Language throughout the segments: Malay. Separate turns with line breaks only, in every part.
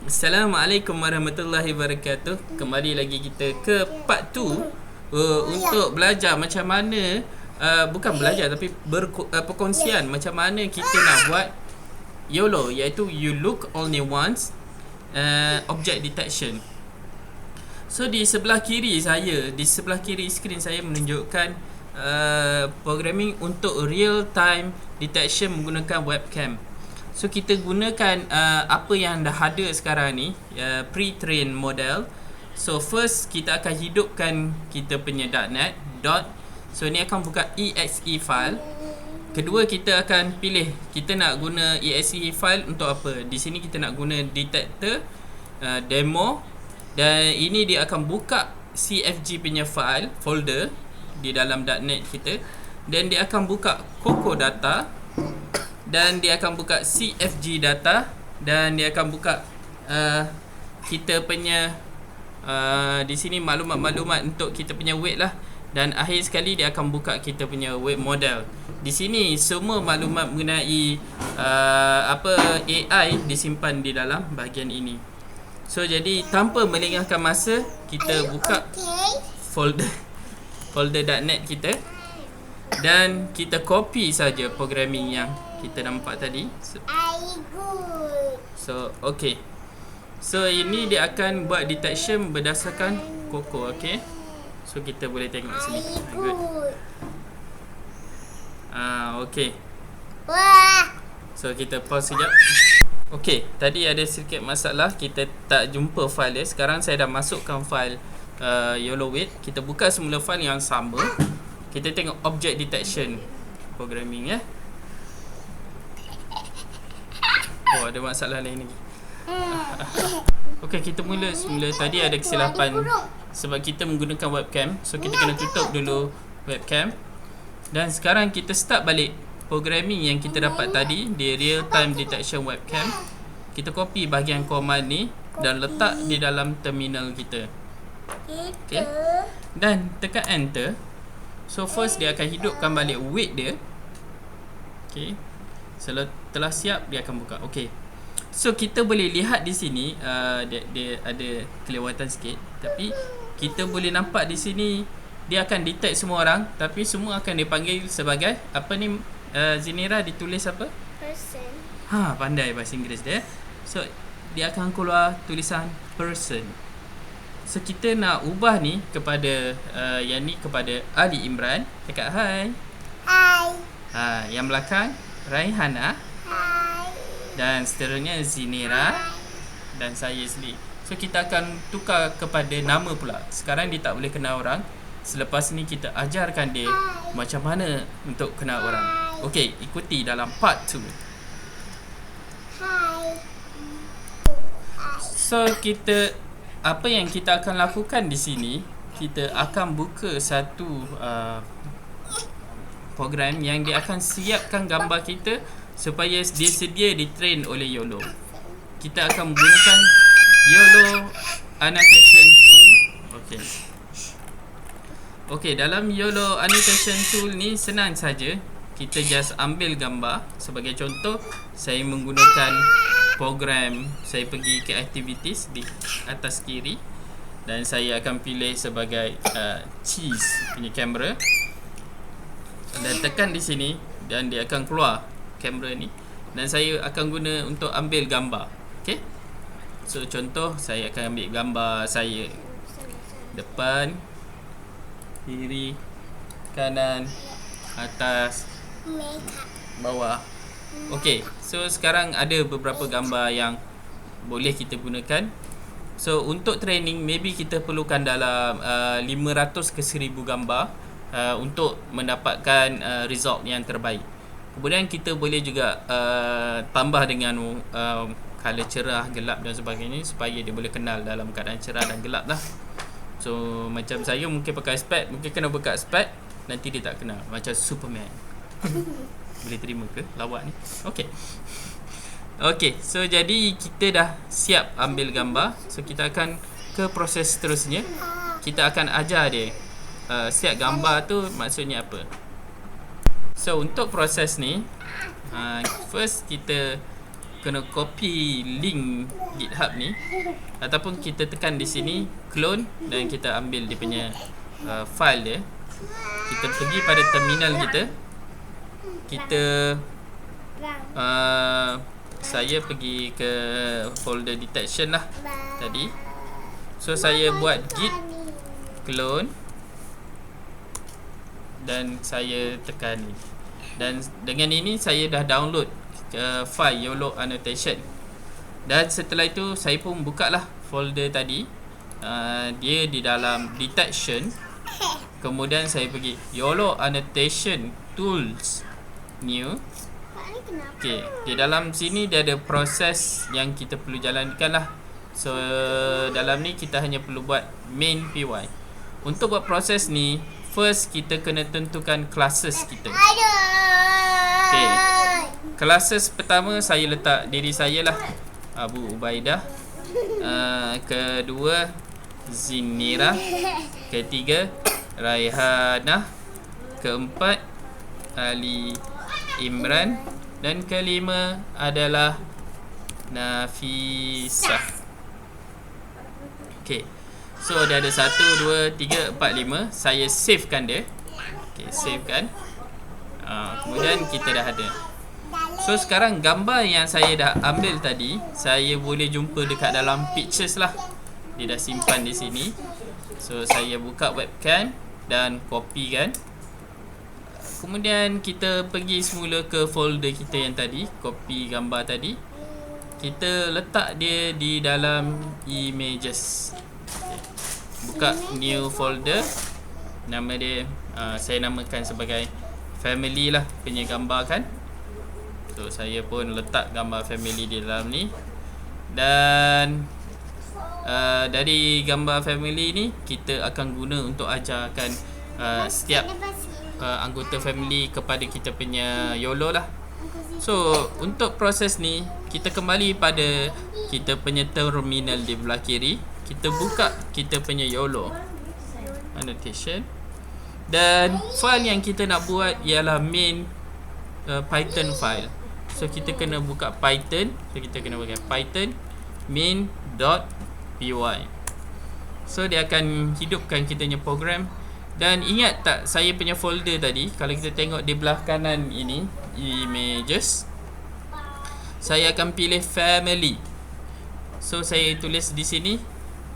Assalamualaikum warahmatullahi wabarakatuh. Kembali lagi kita ke part 2 untuk belajar macam mana bukan belajar tapi perkongsian macam mana kita nak buat YOLO, iaitu you look only once object detection. So di sebelah kiri skrin saya menunjukkan programming untuk real time detection menggunakan webcam. So kita gunakan apa yang dah ada sekarang ni, pre-trained model. So first kita akan hidupkan kita punya .NET dot. So ni akan buka exe file. Kedua kita akan pilih kita nak guna exe file untuk apa. Di sini kita nak guna detector demo, dan ini dia akan buka CFG punya file folder di dalam .NET kita, dan dia akan buka Coco data, dan dia akan buka CFG data, dan dia akan buka kita punya di sini maklumat-maklumat untuk kita punya weight lah, dan akhir sekali dia akan buka kita punya weight model. Di sini semua maklumat mengenai AI disimpan di dalam bahagian ini. So jadi tanpa melengahkan masa, kita buka folder .NET kita, dan kita copy saja programming yang kita nampak tadi. So okay. So ini dia akan buat detection berdasarkan Coco. Okay. So kita boleh tengok sini. Good. Okay. So kita pause sekejap. Okay, tadi ada sedikit masalah, kita tak jumpa file dia. Sekarang saya dah masukkan file YOLO weight. Kita buka semula file yang sama. Kita tengok object detection programming ya. Oh, ada masalah lain lagi. Okey, kita mula semula. Tadi ada kesilapan sebab kita menggunakan webcam. So kita kena tutup dulu webcam. Dan sekarang kita start balik programming yang kita dapat tadi di real time detection webcam. Kita copy bahagian command ni dan letak di dalam terminal kita. Okey. Dan tekan enter. So first dia akan hidupkan balik weight dia. Okey. Setelah siap dia akan buka. Okey. So kita boleh lihat di sini dia ada kelewatan sikit, tapi kita boleh nampak di sini dia akan detect semua orang, tapi semua akan dipanggil sebagai apa ni, Zinira ditulis apa?
Person.
Pandai bahasa Inggeris dia. So dia akan keluar tulisan person. So kita nak ubah ni kepada yang ni kepada Ali Imran. Dekat hai.
Hai.
Yang belakang Raihana.
Hai.
Dan seterusnya Zinira. Dan saya sendiri. So kita akan tukar kepada nama pula. Sekarang dia tak boleh kenal orang. Selepas ni kita ajarkan dia macam mana untuk kenal orang. Okey, ikuti dalam part 2.
Hai.
So kita, apa yang kita akan lakukan di sini, kita akan buka satu program yang dia akan siapkan gambar kita supaya dia sedia di-train oleh YOLO. Kita akan menggunakan YOLO Annotation Tool. Okey. Okey, dalam YOLO Annotation Tool ni senang saja. Kita just ambil gambar. Sebagai contoh, saya menggunakan program, saya pergi ke activities di atas kiri, dan saya akan pilih sebagai cheese punya kamera, dan tekan di sini dan dia akan keluar kamera ni, dan saya akan guna untuk ambil gambar. Okey. So contoh, saya akan ambil gambar saya depan, kiri, kanan, atas, bawah. Okey. So sekarang ada beberapa gambar yang boleh kita gunakan. So untuk training maybe kita perlukan dalam 500 ke 1000 gambar untuk mendapatkan result yang terbaik. Kemudian kita boleh juga tambah dengan color cerah, gelap dan sebagainya supaya dia boleh kenal dalam keadaan cerah dan gelap lah. So macam saya mungkin pakai spek, mungkin kena buka spek, nanti dia tak kenal, macam Superman. Boleh terima ke lawak ni? Okey. Okey, so jadi kita dah siap ambil gambar. So kita akan ke proses seterusnya. Kita akan ajar dia siap gambar tu maksudnya apa. So untuk proses ni, first kita kena copy link GitHub ni, ataupun kita tekan di sini clone dan kita ambil dia punya file dia. Kita pergi pada terminal kita. Kita saya pergi ke folder detection lah tadi. So saya buat git clone dan saya tekan ni. Dan dengan ini saya dah download file YOLO annotation. Dan setelah itu saya pun buka lah folder tadi. Dia di dalam detection. Kemudian saya pergi YOLO annotation tools new. Okay, di dalam sini dia ada proses yang kita perlu jalankan lah. So dalam ni kita hanya perlu buat main py. Untuk buat proses ni, first kita kena tentukan classes kita. Okay, classes pertama saya letak diri saya lah, Abu Ubaidah. Kedua Zinira. Ketiga Raihanah. Keempat Ali Imran. Dan kelima adalah Nafisah. Okay, so dia ada 1, 2, 3, 4, 5. Saya savekan dia. Okay, savekan. Kemudian kita dah ada. So sekarang gambar yang saya dah ambil tadi, saya boleh jumpa dekat dalam pictures lah. Dia dah simpan di sini. So saya buka webcam dan copy kan. Kemudian kita pergi semula ke folder kita yang tadi, copy gambar tadi. Kita letak dia di dalam images. Buka new folder. Nama dia saya namakan sebagai family lah punya gambar kan. So saya pun letak gambar family di dalam ni. Dan dari gambar family ni kita akan guna untuk ajarkan setiap anggota family kepada kita punya YOLO lah. So untuk proses ni kita kembali pada kita punya terminal di belah kiri. Kita buka kita punya YOLO annotation. Dan file yang kita nak buat ialah main Python file. So kita kena buka Python. So kita kena pakai Python main.py. So dia akan hidupkan kita punya program. Dan ingat tak saya punya folder tadi, kalau kita tengok di belah kanan ini images, saya akan pilih family. So saya tulis di sini,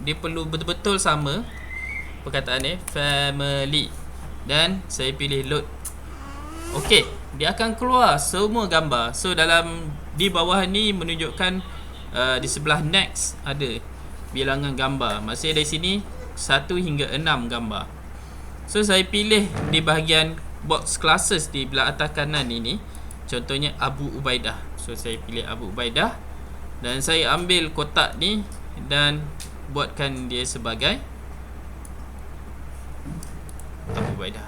dia perlu betul-betul sama perkataan ni, family. Dan saya pilih load. Okey, dia akan keluar semua gambar. So dalam di bawah ni menunjukkan di sebelah next ada bilangan gambar. Maksudnya dari sini 1 hingga 6 gambar. So saya pilih di bahagian box classes di belah atas kanan ini. Contohnya Abu Ubaidah. So saya pilih Abu Ubaidah. Dan saya ambil kotak ni dan buatkan dia sebagai Abu Ubaidah.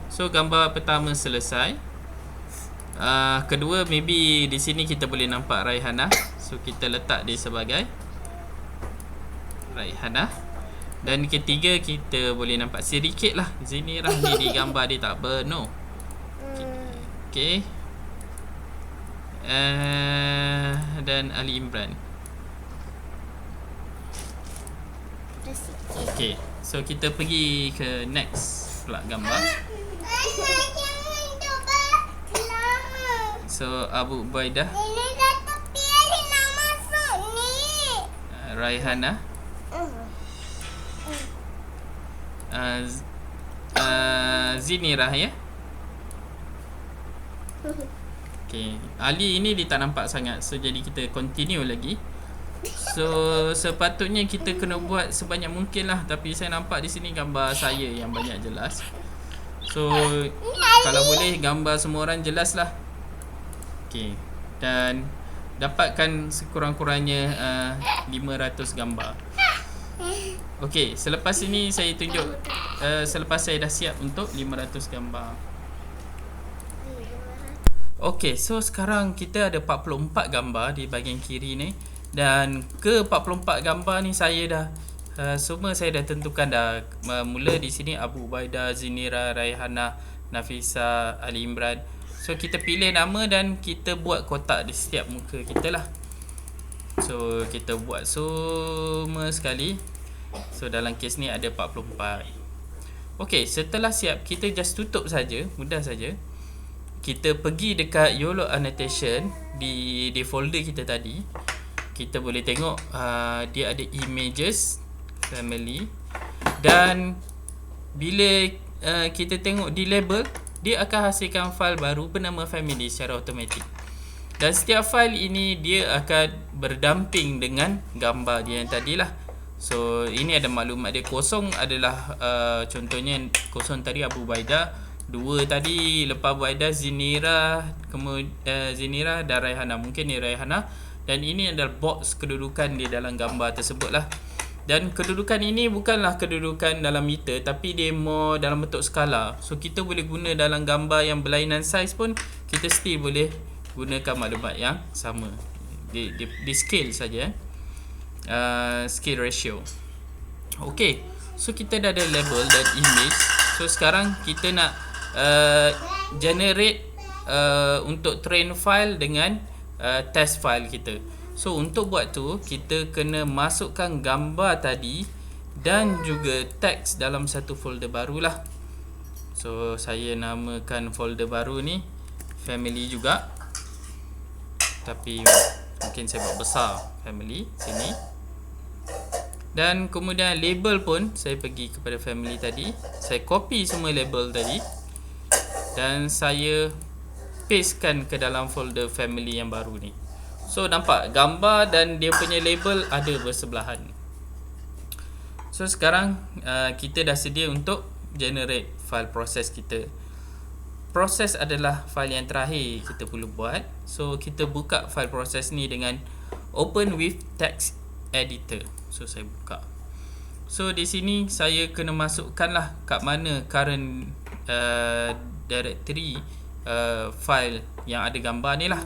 So gambar pertama selesai. Kedua maybe di sini kita boleh nampak Raihanah. So kita letak dia sebagai Raihanah. Dan ketiga kita boleh nampak sedikit lah Zinirah ni di gambar dia tak penuh. Okay. Dan Ali Imran. Okay, so kita pergi ke next pula gambar. So Abu Ubaidah, Raihanah, Zinirah ya. Okay, Ali ini dia tak nampak sangat. So jadi kita continue lagi. So sepatutnya kita kena buat sebanyak mungkin lah. Tapi saya nampak di sini gambar saya yang banyak jelas. So kalau boleh gambar semua orang jelas lah. Okay, dan dapatkan sekurang-kurangnya 500 gambar. Okay, selepas ini saya tunjuk selepas saya dah siap untuk 500 gambar. Okay, so sekarang kita ada 44 gambar di bahagian kiri ni. Dan ke 44 gambar ni saya dah semua saya dah tentukan dah. Mula di sini Abu Ubaidah, Zinirah, Raihanah, Nafisah, Ali Imran. So kita pilih nama dan kita buat kotak di setiap muka kita lah. So kita buat semua sekali. So dalam kes ni ada 44. Okey, setelah siap kita just tutup saja, mudah saja. Kita pergi dekat YOLO annotation di folder kita tadi. Kita boleh tengok dia ada images family, dan bila kita tengok di label, dia akan hasilkan file baru bernama family secara automatik. Dan setiap file ini dia akan berdamping dengan gambar dia yang tadilah. So ini ada maklumat dia. Kosong adalah contohnya kosong tadi Abu Ubaidah, 2 tadi lepas Abu Ubaidah Zinira, kemudian Zinira dan Raihana. Mungkin ni Raihana, dan ini adalah box kedudukan di dalam gambar tersebut lah. Dan kedudukan ini bukanlah kedudukan dalam meter, tapi dia more dalam bentuk skala. So kita boleh guna dalam gambar yang berlainan saiz pun, kita still boleh gunakan maklumat yang sama. Di scale saja, scale ratio. Okay, so kita dah ada label dan image. So sekarang kita nak generate untuk train file dengan test file kita. So untuk buat tu, kita kena masukkan gambar tadi dan juga teks dalam satu folder barulah. So saya namakan folder baru ni family juga, tapi mungkin saya buat besar family sini. Dan kemudian label pun saya pergi kepada family tadi, saya copy semua label tadi dan saya pastekan ke dalam folder family yang baru ni. So nampak gambar dan dia punya label ada bersebelahan. So sekarang kita dah sedia untuk generate file proses kita. Proses adalah file yang terakhir kita perlu buat. So kita buka file proses ni dengan open with text editor. So saya buka. So di sini saya kena masukkan lah kat mana current directory file yang ada gambar ni lah.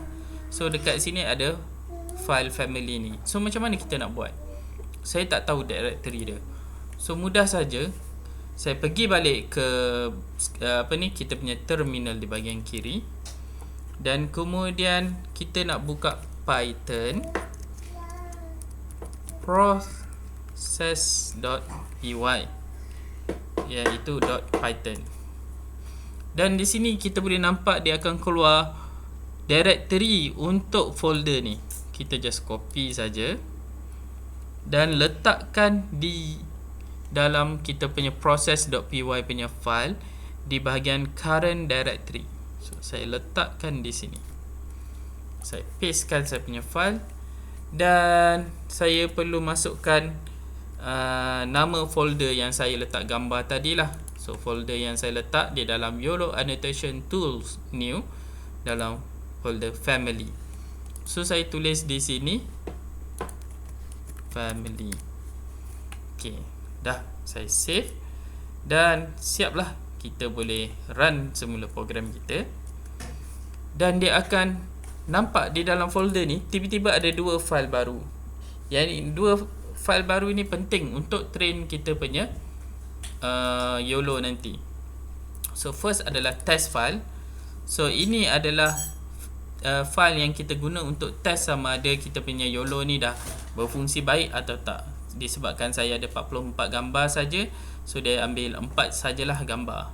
So dekat sini ada file family ni. So macam mana kita nak buat? Saya tak tahu directory dia. So mudah saja. Saya pergi balik ke kita punya terminal di bahagian kiri. Dan kemudian kita nak buka Python process.py, iaitu .python. Dan di sini kita boleh nampak dia akan keluar directory untuk folder ni. Kita just copy saja dan letakkan di dalam kita punya process.py punya file di bahagian current directory. So saya letakkan di sini. Saya pastekan saya punya file dan saya perlu masukkan nama folder yang saya letak gambar tadilah. So folder yang saya letak di dalam YOLO annotation tools new dalam folder family. So saya tulis di sini family. Okey, dah saya save dan siaplah kita boleh run semula program kita. Dan dia akan nampak di dalam folder ni tiba-tiba ada 2 file baru. Yang 2 file baru ni penting untuk train kita punya YOLO nanti. So first adalah test file. So ini adalah file yang kita guna untuk test sama ada kita punya YOLO ni dah berfungsi baik atau tak. Disebabkan saya ada 44 gambar saja, so dia ambil 4 sajalah gambar.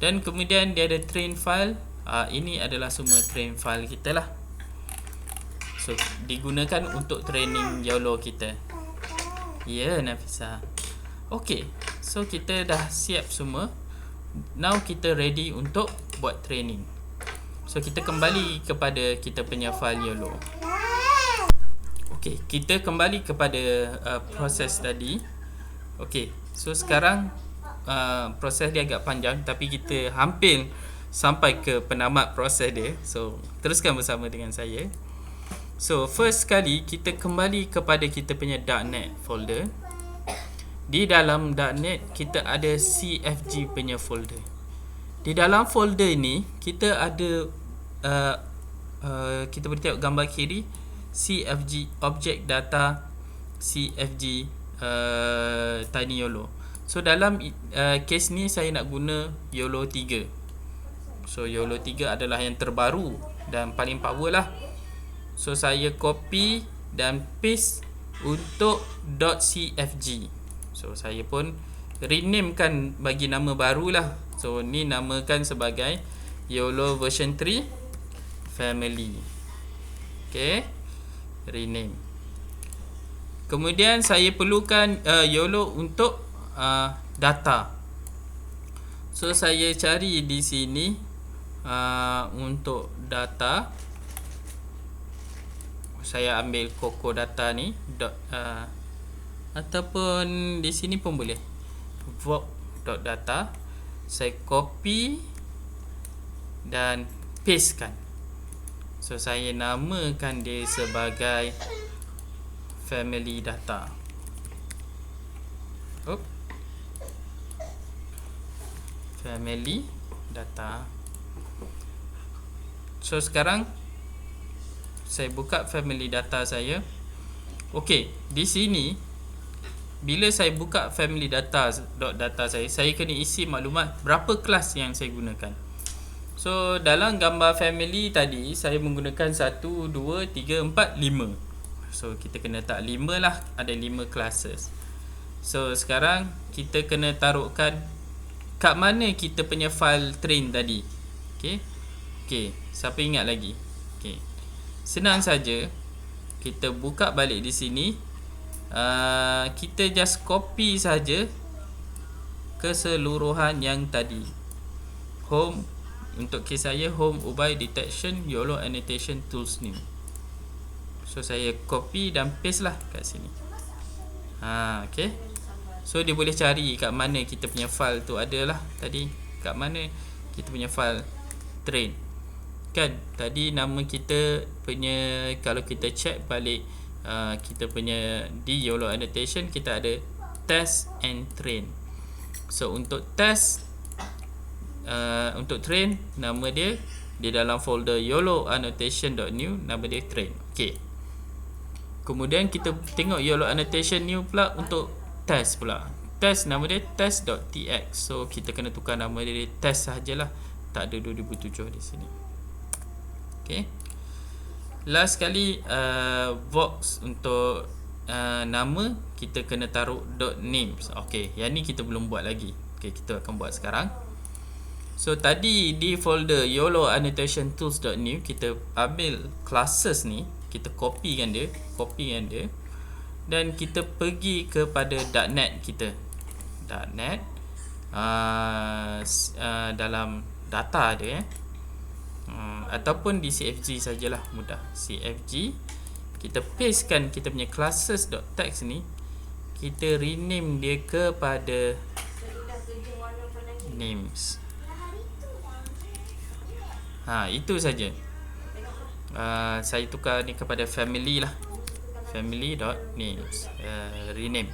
Dan kemudian dia ada train file. Ini adalah semua train file kita lah. So digunakan untuk training YOLO kita. Ya, Nafisa. Okay, so kita dah siap semua. Now kita ready untuk buat training. So kita kembali kepada kita punya file YOLO. Okey, kita kembali kepada proses tadi. Okey, so sekarang proses dia agak panjang, tapi kita hampir sampai ke penamat proses dia. So teruskan bersama dengan saya. So first sekali kita kembali kepada kita punya .NET folder. Di dalam .NET kita ada CFG punya folder. Di dalam folder ni kita ada kita boleh tengok gambar kiri, CFG object data CFG tiny YOLO. So dalam case ni saya nak guna YOLO 3. So YOLO 3 adalah yang terbaru dan paling power lah. So saya copy dan paste untuk .cfg. So saya pun rename kan, bagi nama baru lah. So ni namakan sebagai YOLO version 3 family. Okay, rename. Kemudian saya perlukan YOLO untuk data. So saya cari di sini untuk data. Saya ambil Coco data ni ataupun di sini pun boleh, vogue.data. Saya copy dan pastekan. So saya namakan dia sebagai family data. Family data. So sekarang saya buka family data saya. Okey, di sini bila saya buka family data saya kena isi maklumat berapa kelas yang saya gunakan. So dalam gambar family tadi saya menggunakan 1, 2, 3, 4, 5. So kita kena tak 5 lah, ada 5 classes. So sekarang kita kena taruhkan kat mana kita punya file train tadi. Okey, siapa ingat lagi? Okey, senang saja. Kita buka balik di sini. Kita just copy saja keseluruhan yang tadi. Home, untuk kes saya home Ubay detection YOLO annotation tools new. So saya copy dan paste lah kat sini. Okey. So dia boleh cari kat mana kita punya file tu ada lah tadi. Kat mana kita punya file train. Kan tadi nama kita punya, kalau kita check balik kita punya di YOLO annotation kita ada test and train. So untuk test, untuk train, nama dia di dalam folder YOLO annotation.new, nama dia train. Okey. Kemudian kita tengok YOLO annotation new pula untuk test pula. Test nama dia test.tx. So kita kena tukar nama dia test sajalah. Tak ada 2007 di sini. Okey. Last sekali box untuk nama kita kena taruh .names. Okey, yang ni kita belum buat lagi. Okey, kita akan buat sekarang. So tadi di folder YOLO annotation tools.new kita ambil classes ni, kita copykan dia dan kita pergi kepada .net kita. .net dalam data dia ataupun di CFG sajalah, mudah. CFG kita pastekan kita punya classes.text ni, kita rename dia kepada names. Itu saja. Saya tukar ni kepada family lah, family.names, rename.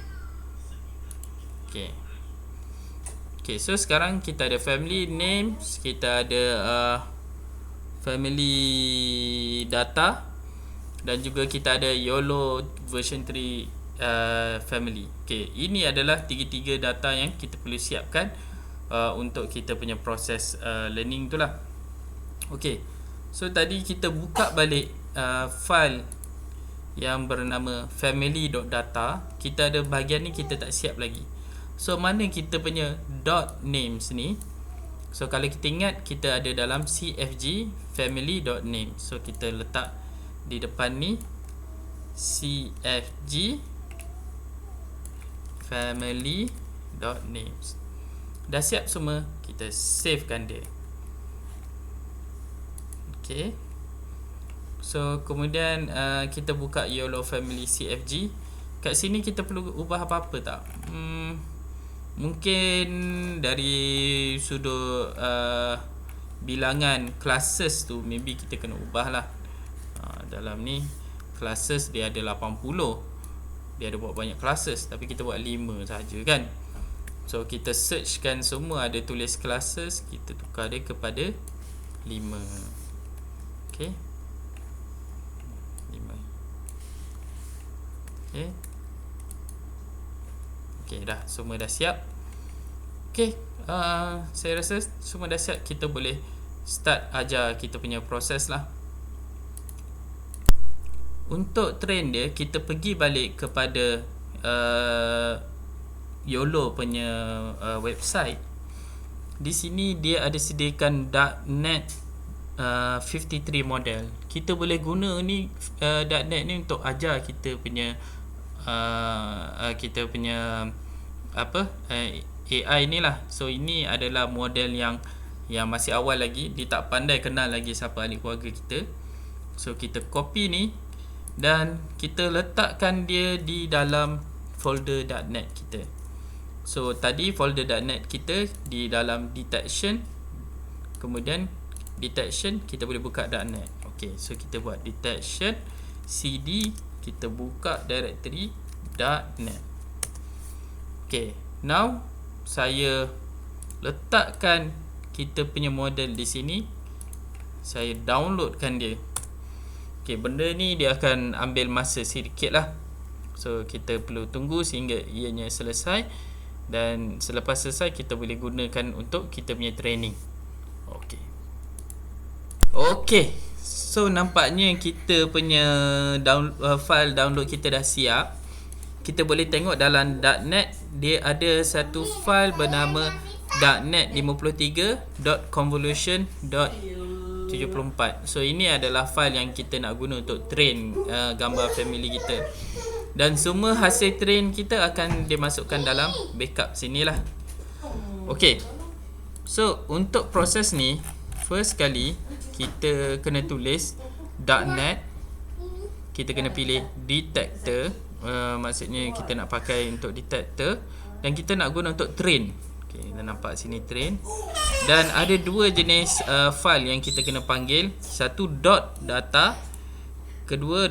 Okay, so sekarang kita ada family names, kita ada family data dan juga kita ada YOLO version 3 family. Okay, ini adalah tiga-tiga data yang kita perlu siapkan untuk kita punya proses learning tu lah. Okay, so tadi kita buka balik file yang bernama family.data. Kita ada bahagian ni kita tak siap lagi. So mana kita punya .names ni? So kalau kita ingat, kita ada dalam CFG family.name. So kita letak di depan ni CFG family.names. Dah siap semua, kita savekan dia. Okay. So kemudian kita buka YOLO family CFG. Kat sini kita perlu ubah apa-apa tak? Mungkin dari sudut bilangan classes tu maybe kita kena ubah lah. Dalam ni classes dia ada 80. Dia ada buat banyak classes, tapi kita buat 5 saja kan. So kita searchkan semua ada tulis classes, kita tukar dia kepada 5. Okay, 5. Okay, dah, semua dah siap. Okay, saya rasa semua dah siap. Kita boleh start ajar kita punya proses lah. Untuk train dia, kita pergi balik kepada YOLO punya website. Di sini dia ada sediakan .NET 53 model. Kita boleh guna ni .NET ni untuk ajar kita punya AI ni lah. So ini adalah model yang masih awal lagi, dia tak pandai kenal lagi siapa ahli keluarga kita. So kita copy ni dan kita letakkan dia di dalam folder .NET kita. So tadi folder .NET kita di dalam detection, kemudian detection kita boleh buka .NET. Okay, so kita buat detection cd, kita buka directory .NET. Okay, now saya letakkan kita punya model di sini. Saya downloadkan dia. Okay, benda ni dia akan ambil masa sedikit lah. So kita perlu tunggu sehingga ianya selesai. Dan selepas selesai kita boleh gunakan untuk kita punya training. Okay, so nampaknya kita punya file download kita dah siap. Kita boleh tengok dalam .NET dia ada satu file bernama .net53.convolution.74. So ini adalah file yang kita nak guna untuk train gambar family kita. Dan semua hasil train kita akan dimasukkan dalam backup sinilah. Okay, so untuk proses ni, first kali kita kena tulis .NET. Kita kena pilih detector, maksudnya kita nak pakai untuk detector. Dan kita nak guna untuk train. Okay, kita nampak sini train. Dan ada dua jenis file yang kita kena panggil. Satu .data, kedua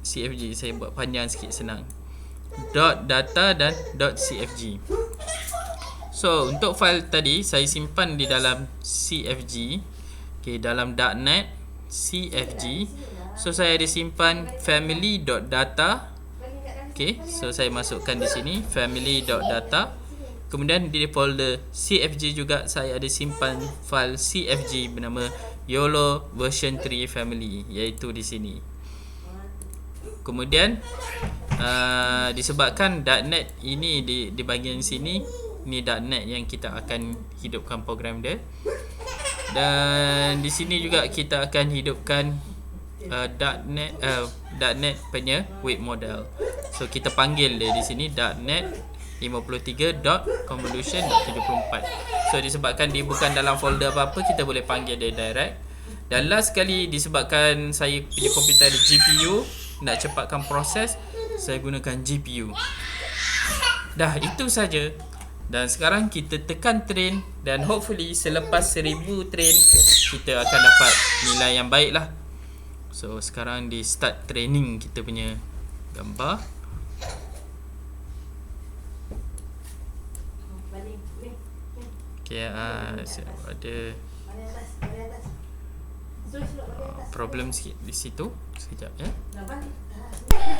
.cfg. Saya buat panjang sikit senang. .data dan .cfg. So untuk file tadi saya simpan di dalam cfg. Okay, dalam .NET cfg. So saya ada simpan family.data. Okay, so saya masukkan di sini family.data. Kemudian di folder cfg juga saya ada simpan file cfg bernama YOLO version 3 family, iaitu di sini. Kemudian disebabkan .NET ini di bahagian sini, ni .NET yang kita akan hidupkan program dia. Dan di sini juga kita akan hidupkan .NET punya web model. So kita panggil dia di sini .NET 53.convolution.74. So disebabkan dia bukan dalam folder apa-apa, kita boleh panggil dia direct. Dan last sekali, disebabkan saya punya komputer ada GPU, nak cepatkan proses, saya gunakan GPU. Dah, itu saja. Dan sekarang kita tekan train, dan hopefully selepas 1000 train kita akan dapat nilai yang baik lah. So sekarang di start training kita punya gambar. Okay, ada problem sikit di situ. Sekejap ya.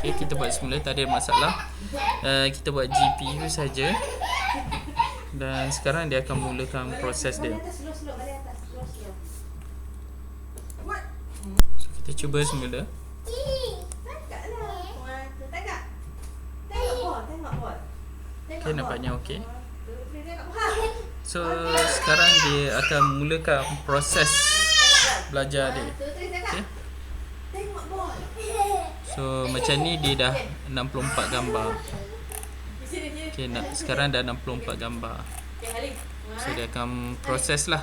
Okay, kita buat semula, tak ada masalah. Kita buat GPU saja. Dan sekarang dia akan mulakan proses dia. So, kita cuba semula. Okay, nampaknya okey. So sekarang dia akan mulakan proses belajar dia. Okay. So macam ni dia dah 64 gambar. Okay, sekarang dah 64 gambar. So dia akan proses lah.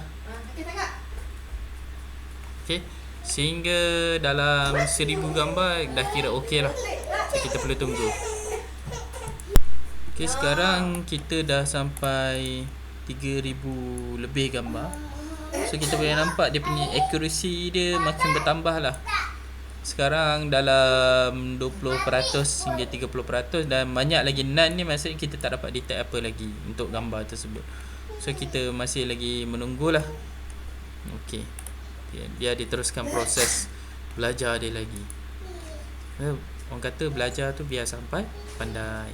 Okay, sehingga dalam 1000 gambar dah kira okey lah. So kita perlu tunggu. Okay, sekarang kita dah sampai 3000 lebih gambar. So kita boleh nampak dia punya accuracy dia makin bertambah lah. Sekarang dalam 20% hingga 30%. Dan banyak lagi none ni, maksudnya kita tak dapat detect apa lagi untuk gambar tersebut. So kita masih lagi menunggulah. Okay, biar diteruskan proses belajar dia lagi. Orang kata belajar tu biar sampai pandai.